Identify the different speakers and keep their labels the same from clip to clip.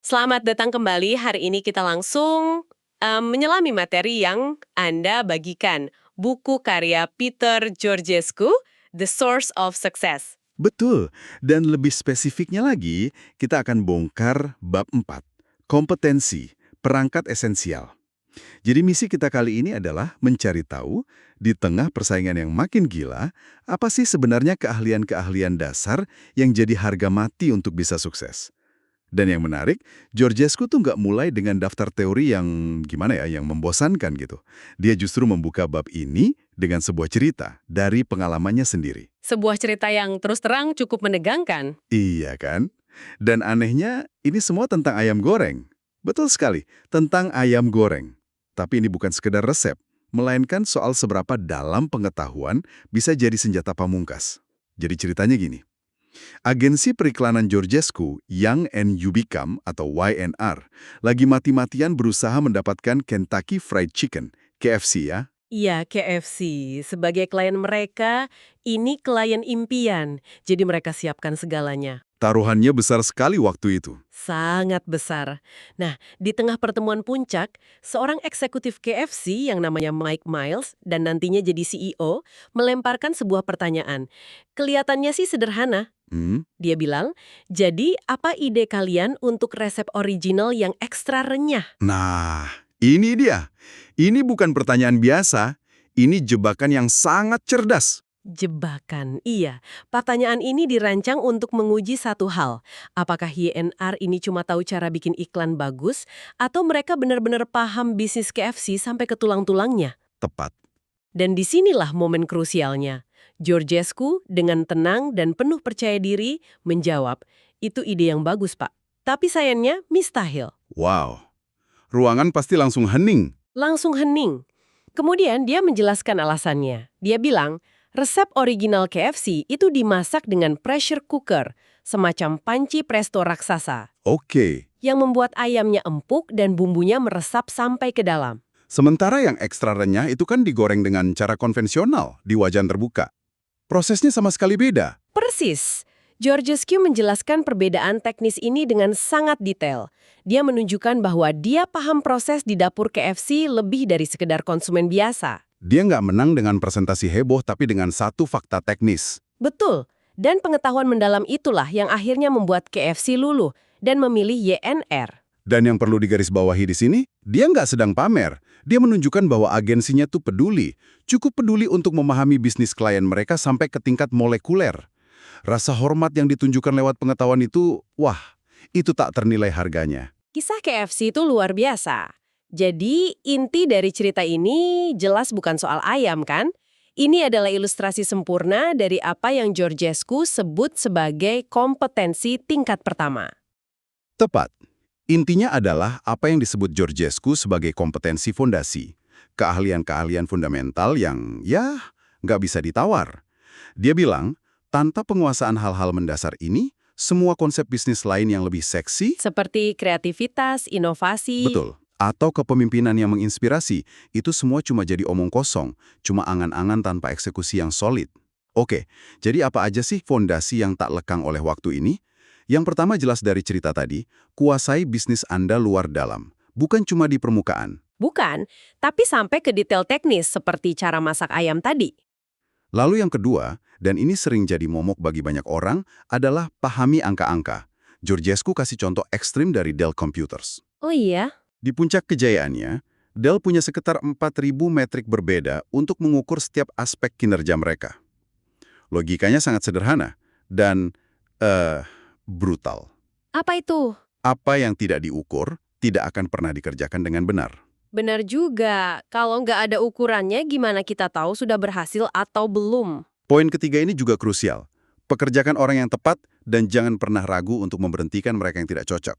Speaker 1: Selamat datang kembali. Hari ini kita langsung menyelami materi yang Anda bagikan. Buku karya Peter Georgescu, The Source of Success.
Speaker 2: Betul, dan lebih spesifiknya lagi, kita akan bongkar bab 4, kompetensi, perangkat esensial. Jadi misi kita kali ini adalah mencari tahu, di tengah persaingan yang makin gila, apa sih sebenarnya keahlian-keahlian dasar yang jadi harga mati untuk bisa sukses. Dan yang menarik, Georgescu tuh nggak mulai dengan daftar teori yang gimana ya, yang membosankan gitu. Dia justru membuka bab ini dengan sebuah cerita dari pengalamannya sendiri.
Speaker 1: Sebuah cerita yang terus terang cukup menegangkan.
Speaker 2: Iya kan? Dan anehnya, ini semua tentang ayam goreng. Betul sekali, tentang ayam goreng. Tapi ini bukan sekedar resep, melainkan soal seberapa dalam pengetahuan bisa jadi senjata pamungkas. Jadi ceritanya gini. Agensi periklanan Georgescu, Young and You Become atau YNR, lagi mati-matian berusaha mendapatkan Kentucky Fried Chicken, KFC ya.
Speaker 1: Iya, KFC. Sebagai klien mereka, ini klien impian. Jadi mereka siapkan segalanya.
Speaker 2: Taruhannya besar sekali waktu itu.
Speaker 1: Sangat besar. Nah, di tengah pertemuan puncak, seorang eksekutif KFC yang namanya Mike Miles dan nantinya jadi CEO melemparkan sebuah pertanyaan. Kelihatannya sih sederhana.
Speaker 2: Hmm?
Speaker 1: Dia bilang, jadi apa ide kalian untuk resep original yang ekstra renyah?
Speaker 2: Nah, ini dia. Ini bukan pertanyaan biasa, ini jebakan yang sangat cerdas.
Speaker 1: Jebakan, iya. Pertanyaan ini dirancang untuk menguji satu hal. Apakah YNR ini cuma tahu cara bikin iklan bagus, atau mereka benar-benar paham bisnis KFC sampai ke tulang-tulangnya?
Speaker 2: Tepat.
Speaker 1: Dan disinilah momen krusialnya. Georgescu dengan tenang dan penuh percaya diri menjawab, itu ide yang bagus, Pak. Tapi sayangnya mustahil.
Speaker 2: Wow. Ruangan pasti langsung hening.
Speaker 1: Langsung hening. Kemudian dia menjelaskan alasannya. Dia bilang, resep original KFC itu dimasak dengan pressure cooker, semacam panci presto raksasa,
Speaker 2: Oke.
Speaker 1: yang membuat ayamnya empuk dan bumbunya meresap sampai ke dalam.
Speaker 2: Sementara yang ekstra renyah itu kan digoreng dengan cara konvensional di wajan terbuka. Prosesnya sama sekali beda.
Speaker 1: Persis. Georgescu menjelaskan perbedaan teknis ini dengan sangat detail. Dia menunjukkan bahwa dia paham proses di dapur KFC lebih dari sekedar konsumen biasa.
Speaker 2: Dia nggak menang dengan presentasi heboh tapi dengan satu fakta teknis.
Speaker 1: Betul. Dan pengetahuan mendalam itulah yang akhirnya membuat KFC luluh dan memilih YNR.
Speaker 2: Dan yang perlu digarisbawahi di sini, dia nggak sedang pamer. Dia menunjukkan bahwa agensinya tuh peduli. Cukup peduli untuk memahami bisnis klien mereka sampai ke tingkat molekuler. Rasa hormat yang ditunjukkan lewat pengetahuan itu, wah, itu tak ternilai harganya.
Speaker 1: Kisah KFC itu luar biasa. Jadi, inti dari cerita ini jelas bukan soal ayam, kan? Ini adalah ilustrasi sempurna dari apa yang Georgescu sebut sebagai kompetensi tingkat pertama.
Speaker 2: Tepat. Intinya adalah apa yang disebut Georgescu sebagai kompetensi fondasi. Keahlian-keahlian fundamental yang, ya, nggak bisa ditawar. Dia bilang, tanpa penguasaan hal-hal mendasar ini, semua konsep bisnis lain yang lebih seksi,
Speaker 1: Seperti kreativitas, inovasi.
Speaker 2: betul, atau kepemimpinan yang menginspirasi, itu semua cuma jadi omong kosong, cuma angan-angan tanpa eksekusi yang solid. Oke, jadi apa aja sih fondasi yang tak lekang oleh waktu ini? Yang pertama jelas dari cerita tadi, kuasai bisnis Anda luar dalam, bukan cuma di permukaan.
Speaker 1: Bukan, tapi sampai ke detail teknis seperti cara masak ayam tadi.
Speaker 2: Lalu yang kedua, dan ini sering jadi momok bagi banyak orang, adalah pahami angka-angka. Georgescu kasih contoh ekstrim dari Dell Computers.
Speaker 1: Oh iya?
Speaker 2: Di puncak kejayaannya, Dell punya sekitar 4.000 metrik berbeda untuk mengukur setiap aspek kinerja mereka. Logikanya sangat sederhana dan, brutal.
Speaker 1: Apa itu?
Speaker 2: Apa yang tidak diukur, tidak akan pernah dikerjakan dengan benar.
Speaker 1: Benar juga, kalau nggak ada ukurannya gimana kita tahu sudah berhasil atau belum?
Speaker 2: Poin ketiga ini juga krusial. Pekerjakan orang yang tepat dan jangan pernah ragu untuk memberhentikan mereka yang tidak cocok.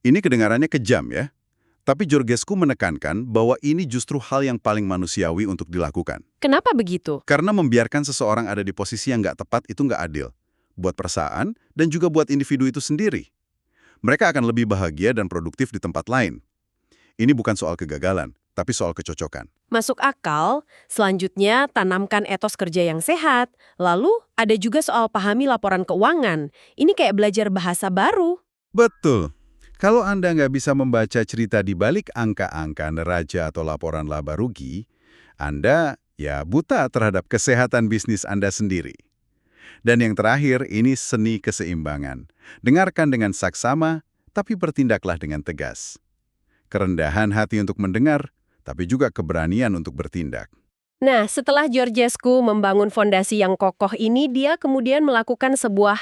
Speaker 2: Ini kedengarannya kejam ya. Tapi Georgescu menekankan bahwa ini justru hal yang paling manusiawi untuk dilakukan.
Speaker 1: Kenapa begitu?
Speaker 2: Karena membiarkan seseorang ada di posisi yang nggak tepat itu nggak adil. Buat perusahaan dan juga buat individu itu sendiri. Mereka akan lebih bahagia dan produktif di tempat lain. Ini bukan soal kegagalan, tapi soal kecocokan.
Speaker 1: Masuk akal, selanjutnya tanamkan etos kerja yang sehat. Lalu ada juga soal pahami laporan keuangan. Ini kayak belajar bahasa baru.
Speaker 2: Betul. Kalau Anda nggak bisa membaca cerita di balik angka-angka neraca atau laporan laba rugi, Anda ya buta terhadap kesehatan bisnis Anda sendiri. Dan yang terakhir, ini seni keseimbangan. Dengarkan dengan saksama, tapi bertindaklah dengan tegas. Kerendahan hati untuk mendengar, tapi juga keberanian untuk bertindak.
Speaker 1: Nah, setelah Georgescu membangun fondasi yang kokoh ini, dia kemudian melakukan sebuah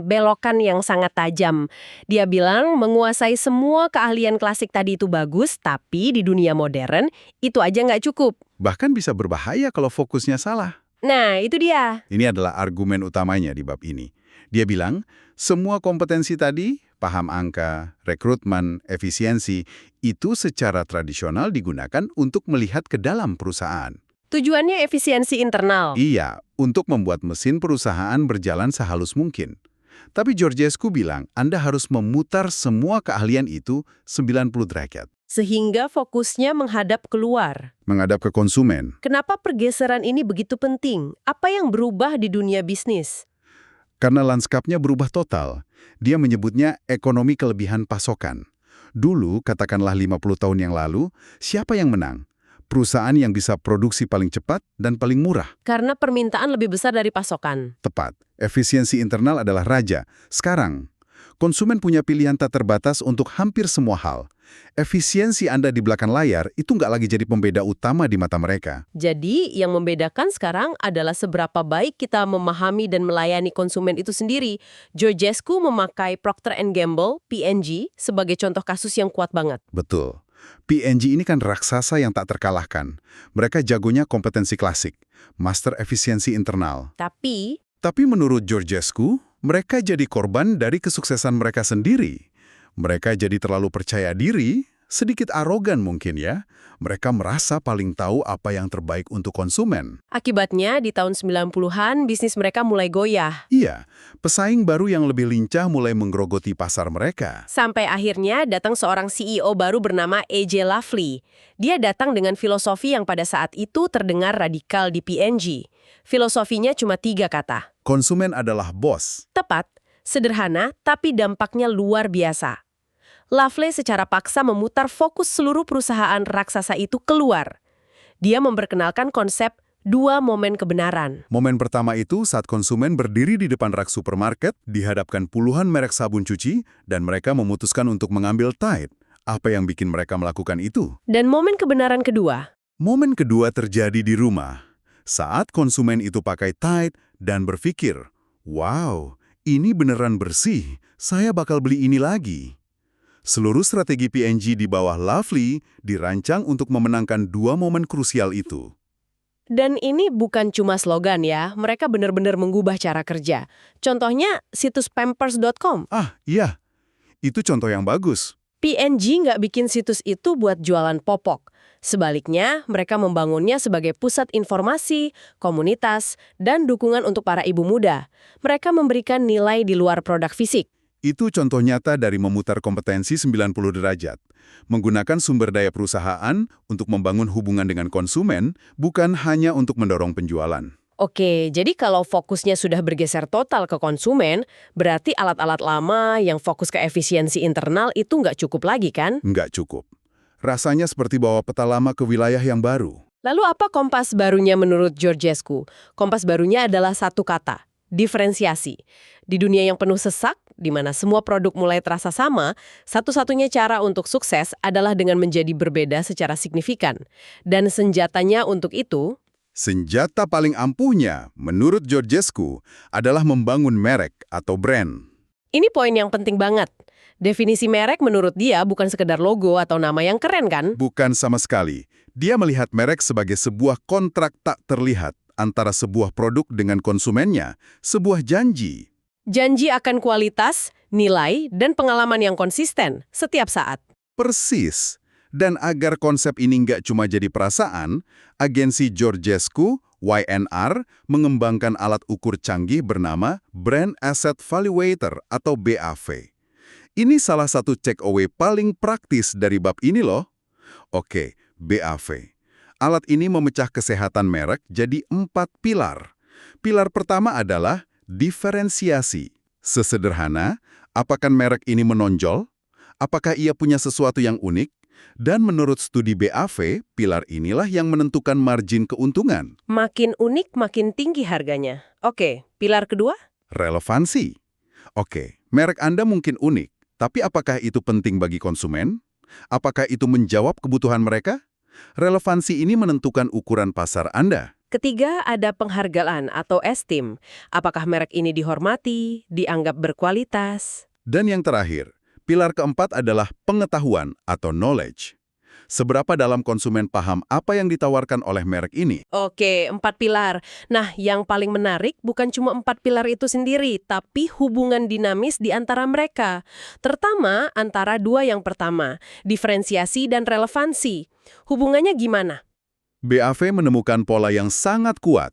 Speaker 1: belokan yang sangat tajam. Dia bilang menguasai semua keahlian klasik tadi itu bagus, tapi di dunia modern itu aja nggak cukup.
Speaker 2: Bahkan bisa berbahaya kalau fokusnya salah.
Speaker 1: Nah, itu dia.
Speaker 2: Ini adalah argumen utamanya di bab ini. Dia bilang, semua kompetensi tadi, paham angka, rekrutmen, efisiensi, itu secara tradisional digunakan untuk melihat ke dalam perusahaan.
Speaker 1: Tujuannya efisiensi internal.
Speaker 2: Iya, untuk membuat mesin perusahaan berjalan sehalus mungkin. Tapi Georgescu bilang, Anda harus memutar semua keahlian itu 90 derajat.
Speaker 1: Sehingga fokusnya menghadap keluar.
Speaker 2: Menghadap ke konsumen.
Speaker 1: Kenapa pergeseran ini begitu penting? Apa yang berubah di dunia bisnis?
Speaker 2: Karena lanskapnya berubah total. Dia menyebutnya ekonomi kelebihan pasokan. Dulu, katakanlah 50 tahun yang lalu, siapa yang menang? Perusahaan yang bisa produksi paling cepat dan paling murah.
Speaker 1: Karena permintaan lebih besar dari pasokan.
Speaker 2: Tepat. Efisiensi internal adalah raja. Sekarang, konsumen punya pilihan tak terbatas untuk hampir semua hal. Efisiensi Anda di belakang layar itu nggak lagi jadi pembeda utama di mata mereka.
Speaker 1: Jadi, yang membedakan sekarang adalah seberapa baik kita memahami dan melayani konsumen itu sendiri. Georgescu memakai Procter & Gamble, P&G, sebagai contoh kasus yang kuat banget.
Speaker 2: Betul. P&G ini kan raksasa yang tak terkalahkan. Mereka jagonya kompetensi klasik, master efisiensi internal.
Speaker 1: Tapi
Speaker 2: menurut Georgescu, mereka jadi korban dari kesuksesan mereka sendiri. Mereka jadi terlalu percaya diri, sedikit arogan mungkin ya. Mereka merasa paling tahu apa yang terbaik untuk konsumen.
Speaker 1: akibatnya di tahun 90-an bisnis mereka mulai goyah.
Speaker 2: Iya, pesaing baru yang lebih lincah mulai menggerogoti pasar mereka.
Speaker 1: Sampai akhirnya datang seorang CEO baru bernama A.J. Lafley. Dia datang dengan filosofi yang pada saat itu terdengar radikal di P&G. Filosofinya cuma 3 kata.
Speaker 2: Konsumen adalah bos.
Speaker 1: Tepat, sederhana, tapi dampaknya luar biasa. Lafley secara paksa memutar fokus seluruh perusahaan raksasa itu keluar. Dia memperkenalkan konsep 2 momen kebenaran.
Speaker 2: Momen pertama itu saat konsumen berdiri di depan rak supermarket, dihadapkan puluhan merek sabun cuci, dan mereka memutuskan untuk mengambil Tide. Apa yang bikin mereka melakukan itu?
Speaker 1: Dan momen kebenaran kedua.
Speaker 2: Momen kedua terjadi di rumah. Saat konsumen itu pakai Tide dan berpikir, wow, ini beneran bersih, saya bakal beli ini lagi. Seluruh strategi P&G di bawah Lafley dirancang untuk memenangkan 2 momen krusial itu.
Speaker 1: Dan ini bukan cuma slogan ya, mereka benar-benar mengubah cara kerja. Contohnya situs pampers.com.
Speaker 2: Ah, iya. Itu contoh yang bagus.
Speaker 1: P&G nggak bikin situs itu buat jualan popok. Sebaliknya, mereka membangunnya sebagai pusat informasi, komunitas, dan dukungan untuk para ibu muda. Mereka memberikan nilai di luar produk fisik.
Speaker 2: Itu contoh nyata dari memutar kompetensi 90 derajat. Menggunakan sumber daya perusahaan untuk membangun hubungan dengan konsumen, bukan hanya untuk mendorong penjualan.
Speaker 1: Oke, jadi kalau fokusnya sudah bergeser total ke konsumen, berarti alat-alat lama yang fokus ke efisiensi internal itu nggak cukup lagi kan?
Speaker 2: Nggak cukup. Rasanya seperti bawa peta lama ke wilayah yang baru.
Speaker 1: Lalu apa kompas barunya menurut Georgescu? Kompas barunya adalah 1 kata, diferensiasi. Di dunia yang penuh sesak, di mana semua produk mulai terasa sama, satu-satunya cara untuk sukses adalah dengan menjadi berbeda secara signifikan. Dan senjatanya untuk itu,
Speaker 2: Senjata paling ampuhnya, menurut Georgescu, adalah membangun merek atau brand.
Speaker 1: ini poin yang penting banget. Definisi merek menurut dia bukan sekedar logo atau nama yang keren kan?
Speaker 2: Bukan sama sekali. Dia melihat merek sebagai sebuah kontrak tak terlihat antara sebuah produk dengan konsumennya, sebuah janji.
Speaker 1: Janji akan kualitas, nilai, dan pengalaman yang konsisten setiap saat.
Speaker 2: Persis. Dan agar konsep ini nggak cuma jadi perasaan, agensi Georgescu, YNR, mengembangkan alat ukur canggih bernama Brand Asset Valuator atau BAV. Ini salah satu take-away paling praktis dari bab ini loh. Oke, BAV. Alat ini memecah kesehatan merek jadi 4 pilar. Pilar pertama adalah diferensiasi. Sesederhana, apakah merek ini menonjol? Apakah ia punya sesuatu yang unik? Dan menurut studi BAV, pilar inilah yang menentukan margin keuntungan.
Speaker 1: Makin unik, makin tinggi harganya. Oke, pilar kedua?
Speaker 2: Relevansi. Oke, merek Anda mungkin unik, tapi apakah itu penting bagi konsumen? Apakah itu menjawab kebutuhan mereka? Relevansi ini menentukan ukuran pasar Anda.
Speaker 1: Ketiga, ada penghargaan atau esteem. Apakah merek ini dihormati, dianggap berkualitas?
Speaker 2: Dan yang terakhir, pilar keempat adalah pengetahuan atau knowledge. Seberapa dalam konsumen paham apa yang ditawarkan oleh merek ini?
Speaker 1: Oke, 4 pilar. Nah, yang paling menarik bukan cuma 4 pilar itu sendiri, tapi hubungan dinamis di antara mereka. Terutama antara dua yang pertama, diferensiasi dan relevansi. Hubungannya gimana?
Speaker 2: BAV menemukan pola yang sangat kuat.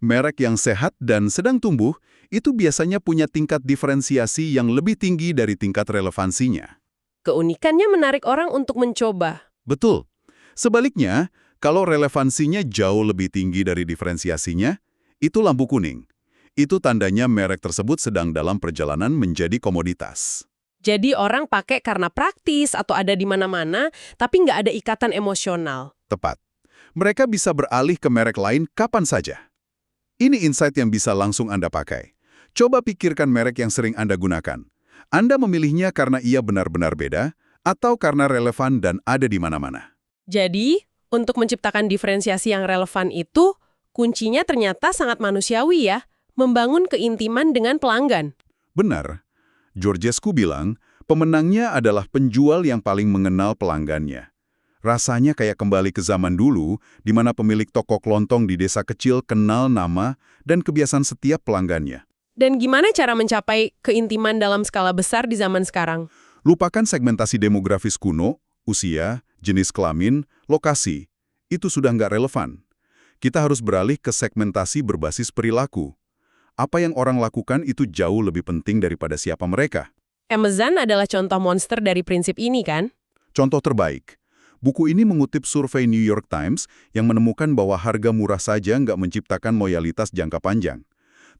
Speaker 2: Merek yang sehat dan sedang tumbuh itu biasanya punya tingkat diferensiasi yang lebih tinggi dari tingkat relevansinya.
Speaker 1: Keunikannya menarik orang untuk mencoba.
Speaker 2: Betul. Sebaliknya, kalau relevansinya jauh lebih tinggi dari diferensiasinya, itu lampu kuning. Itu tandanya merek tersebut sedang dalam perjalanan menjadi komoditas.
Speaker 1: Jadi orang pakai karena praktis atau ada di mana-mana, tapi nggak ada ikatan emosional.
Speaker 2: Tepat. Mereka bisa beralih ke merek lain kapan saja. Ini insight yang bisa langsung Anda pakai. Coba pikirkan merek yang sering Anda gunakan. Anda memilihnya karena ia benar-benar beda, atau karena relevan dan ada di mana-mana.
Speaker 1: Jadi, untuk menciptakan diferensiasi yang relevan itu, kuncinya ternyata sangat manusiawi ya, membangun keintiman dengan pelanggan.
Speaker 2: Benar. Georgescu bilang, pemenangnya adalah penjual yang paling mengenal pelanggannya. Rasanya kayak kembali ke zaman dulu, di mana pemilik toko kelontong di desa kecil kenal nama dan kebiasaan setiap pelanggannya.
Speaker 1: Dan gimana cara mencapai keintiman dalam skala besar di zaman sekarang?
Speaker 2: Lupakan segmentasi demografis kuno, usia, jenis kelamin, lokasi. Itu sudah nggak relevan. Kita harus beralih ke segmentasi berbasis perilaku. Apa yang orang lakukan itu jauh lebih penting daripada siapa mereka.
Speaker 1: Amazon adalah contoh monster dari prinsip ini kan?
Speaker 2: Contoh terbaik. Buku ini mengutip survei New York Times yang menemukan bahwa harga murah saja nggak menciptakan loyalitas jangka panjang.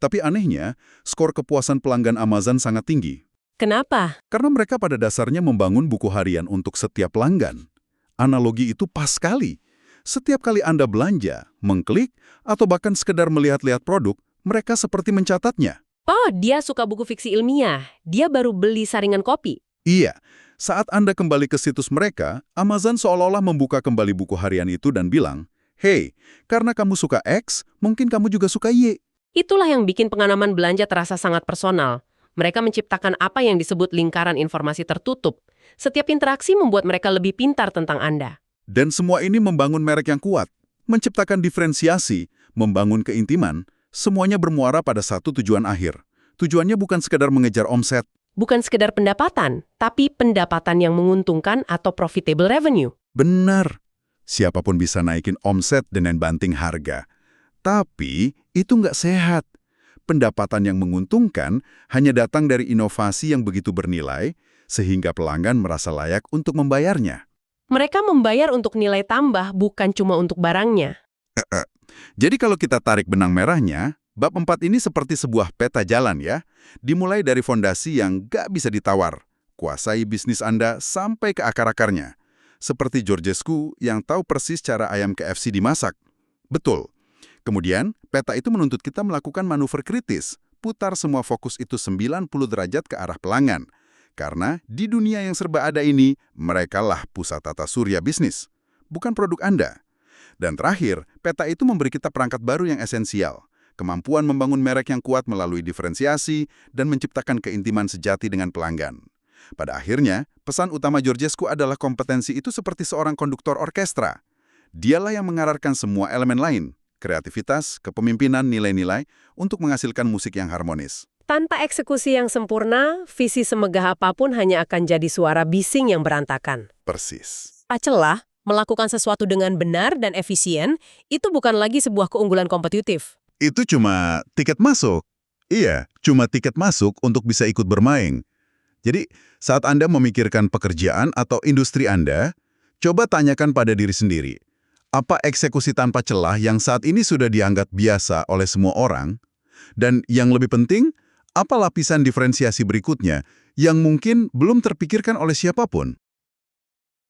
Speaker 2: Tapi anehnya, skor kepuasan pelanggan Amazon sangat tinggi.
Speaker 1: Kenapa?
Speaker 2: Karena mereka pada dasarnya membangun buku harian untuk setiap pelanggan. Analogi itu pas sekali. Setiap kali Anda belanja, mengklik, atau bahkan sekedar melihat-lihat produk, mereka seperti mencatatnya.
Speaker 1: Oh, dia suka buku fiksi ilmiah. Dia baru beli saringan kopi.
Speaker 2: Iya, saat Anda kembali ke situs mereka, Amazon seolah-olah membuka kembali buku harian itu dan bilang, "Hey, karena kamu suka X, mungkin kamu juga suka Y."
Speaker 1: Itulah yang bikin pengalaman belanja terasa sangat personal. Mereka menciptakan apa yang disebut lingkaran informasi tertutup. Setiap interaksi membuat mereka lebih pintar tentang Anda.
Speaker 2: Dan semua ini membangun merek yang kuat, menciptakan diferensiasi, membangun keintiman, semuanya bermuara pada satu tujuan akhir. Tujuannya bukan sekedar mengejar omset.
Speaker 1: Bukan sekedar pendapatan, tapi pendapatan yang menguntungkan atau profitable revenue.
Speaker 2: Benar. Siapapun bisa naikin omset dengan banting harga. Tapi itu nggak sehat. Pendapatan yang menguntungkan hanya datang dari inovasi yang begitu bernilai, sehingga pelanggan merasa layak untuk membayarnya.
Speaker 1: Mereka membayar untuk nilai tambah, bukan cuma untuk barangnya.
Speaker 2: Jadi kalau kita tarik benang merahnya, bab 4 ini seperti sebuah peta jalan ya. Dimulai dari fondasi yang nggak bisa ditawar. Kuasai bisnis Anda sampai ke akar-akarnya. Seperti Georgescu yang tahu persis cara ayam KFC dimasak. Betul. Kemudian, peta itu menuntut kita melakukan manuver kritis, putar semua fokus itu 90 derajat ke arah pelanggan. Karena di dunia yang serba ada ini, merekalah pusat tata surya bisnis, bukan produk Anda. Dan terakhir, peta itu memberi kita perangkat baru yang esensial, kemampuan membangun merek yang kuat melalui diferensiasi dan menciptakan keintiman sejati dengan pelanggan. Pada akhirnya, pesan utama Georgescu adalah kompetensi itu seperti seorang konduktor orkestra. Dialah yang mengarahkan semua elemen lain, kreativitas, kepemimpinan, nilai-nilai, untuk menghasilkan musik yang harmonis.
Speaker 1: Tanpa eksekusi yang sempurna, visi semegah apapun hanya akan jadi suara bising yang berantakan.
Speaker 2: Persis.
Speaker 1: Celah, melakukan sesuatu dengan benar dan efisien, itu bukan lagi sebuah keunggulan kompetitif.
Speaker 2: Itu cuma tiket masuk. Iya, cuma tiket masuk untuk bisa ikut bermain. Jadi, saat Anda memikirkan pekerjaan atau industri Anda, coba tanyakan pada diri sendiri. Apa eksekusi tanpa celah yang saat ini sudah dianggap biasa oleh semua orang? Dan yang lebih penting, apa lapisan diferensiasi berikutnya yang mungkin belum terpikirkan oleh siapapun.